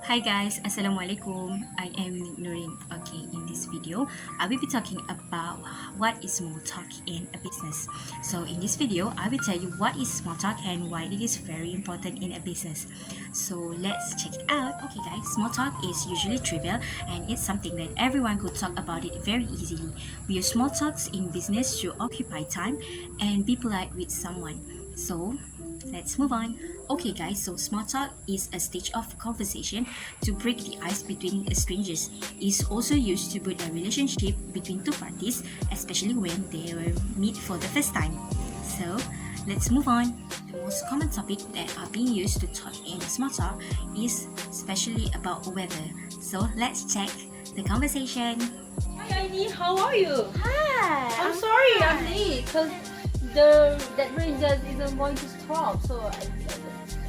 Hi guys, Assalamualaikum. I am Nurin. Okay, in this video, I will be talking about what is small talk in a business. So in this video, I will tell you what is small talk and why it is very important in a business. So let's check it out. Okay guys, small talk is usually trivial and it's something that everyone could talk about it very easily. We use small talks in business to occupy time and be polite with someone. So let's move on. Okay, guys, so small talk is a stage of conversation to break the ice between strangers. It's also used to build a relationship between two parties, especially when they will meet for the first time. So, let's move on. The most common topic that are being used to talk in small talk is especially about weather. So, let's check the conversation. Hi, Ivy. How are you? Hi. I'm sorry I'm late because that rain just isn't going to stop.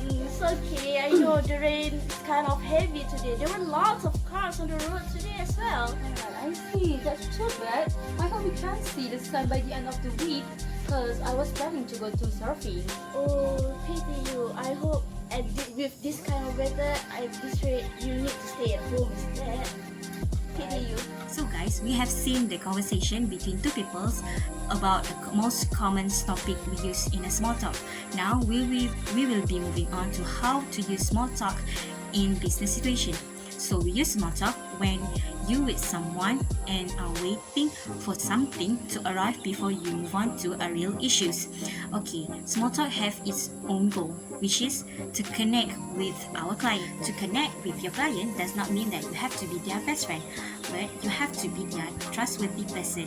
It's okay. I know the rain is kind of heavy today. There were lots of cars on the road today as well. I see. That's too bad. I hope we can see the sun by the end of the week because I was planning to go to surfing. Oh, pity you. I hope with this kind of weather, at this rate, you need to stay at home instead. Pity you. So guys, we have seen the conversation between two peoples about the most common topic we use in a small talk. Now we will be moving on to how to use small talk in business situation. So we use small talk when you with someone and are waiting for something to arrive before you move on to a real issues. Okay, small talk have its own goal, which is to connect with our client. To connect with your client does not mean that you have to be their best friend, but you have to be their trustworthy person.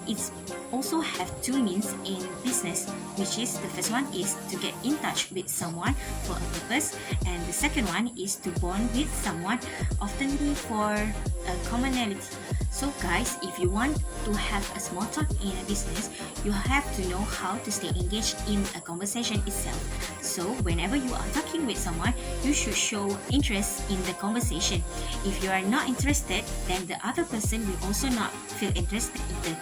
It's also have two means in business, which is the first one is to get in touch with someone for a purpose, and the second one is to bond with someone, oftenly for a commonality. So guys, if you want to have a small talk in a business, you have to know how to stay engaged in a conversation itself. So whenever you are talking with someone, you should show interest in the conversation. If you are not interested, then the other person will also not feel interested either.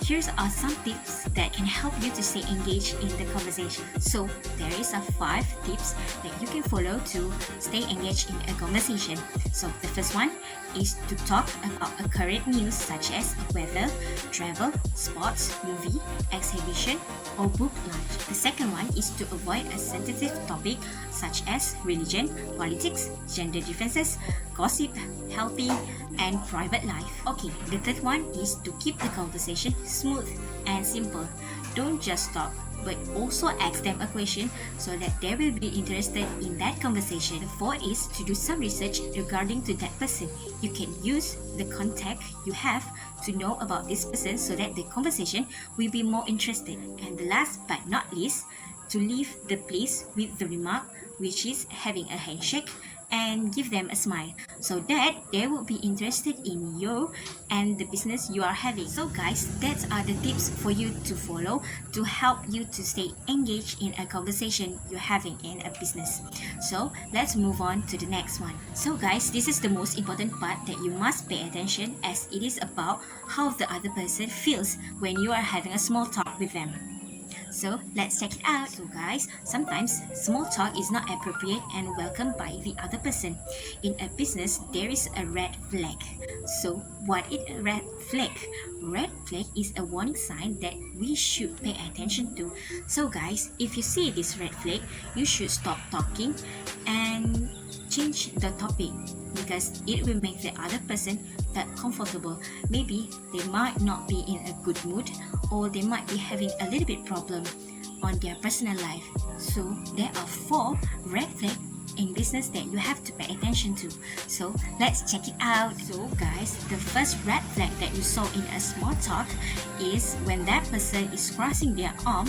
Here are some tips that can help you to stay engaged in the conversation. So there is a 5 tips that you can follow to stay engaged in a conversation. So the first one is to talk about a current news such as weather, travel, sports, movie, exhibition, or book launch. The second one is to avoid a sensitive topic such as religion, politics, gender differences, gossip, healthy, and private life. Okay, the third one is to keep the conversation smooth and simple. Don't just talk, but also ask them a question so that they will be interested in that conversation. The fourth is to do some research regarding to that person. You can use the contact you have to know about this person so that the conversation will be more interesting. And the last but not least, to leave the place with the remark, which is having a handshake and give them a smile so that they will be interested in you and the business you are having. So guys, that are the tips for you to follow to help you to stay engaged in a conversation you're having in a business. So let's move on to the next one. So guys, this is the most important part that you must pay attention, as it is about how the other person feels when you are having a small talk with them. So let's check it out. So guys, sometimes small talk is not appropriate and welcomed by the other person. In a business, there is a red flag. So what is a red flag? Red flag is a warning sign that we should pay attention to. So guys, if you see this red flag, you should stop talking and change the topic, because it will make the other person feel comfortable. Maybe they might not be in a good mood, or they might be having a little bit problem on their personal life. So there are 4 red flags in business that you have to pay attention to. So let's check it out. So guys, the first red flag that you saw in a small talk is when that person is crossing their arm,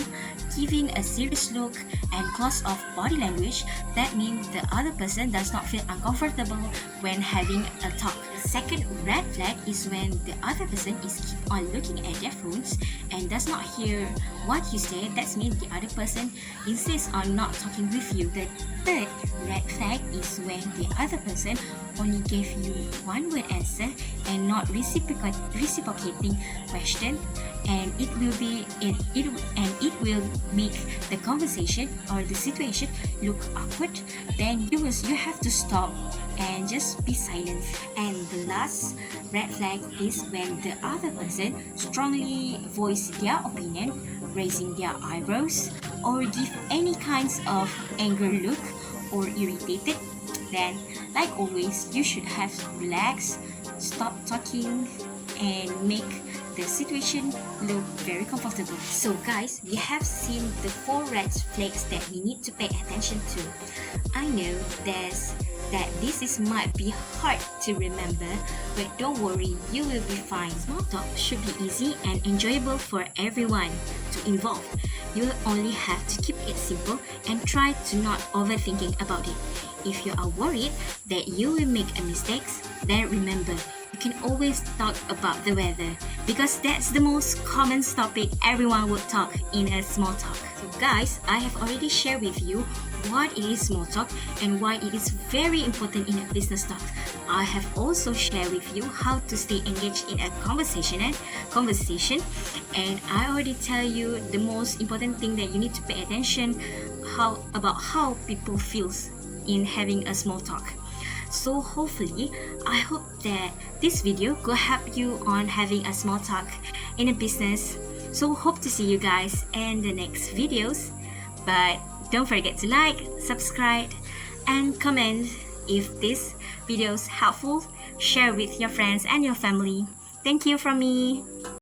giving a serious look, and close off body language. That means the other person does not feel uncomfortable when having a talk. The second red flag is when the other person is keep on looking at their phones and does not hear what you say. That means the other person insists on not talking with you. The third red flag is when the other person only gave you one word answer and not reciprocating question, and it will make the conversation or the situation look awkward. Then you have to stop and just be silent. And the last red flag is when the other person strongly voice their opinion, raising their eyebrows, or give any kinds of anger look or irritated. Then, like always, you should have to relax, stop talking, and make the situation look very comfortable. So guys, we have seen the 4 red flags that we need to pay attention to. I know that this might be hard to remember, but don't worry, you will be fine. Small talk should be easy and enjoyable for everyone to involve. You will only have to keep it simple and try to not overthinking about it. If you are worried that you will make a mistake, then remember, you can always talk about the weather because that's the most common topic everyone would talk in a small talk. So guys, I have already shared with you what it is small talk and why it is very important in a business talk. I have also shared with you how to stay engaged in a conversation, and I already tell you the most important thing that you need to pay attention about how people feels in having a small talk. So hopefully, I hope that this video could help you on having a small talk in a business. So hope to see you guys in the next videos. But don't forget to like, subscribe, and comment if this video is helpful. Share with your friends and your family. Thank you from me.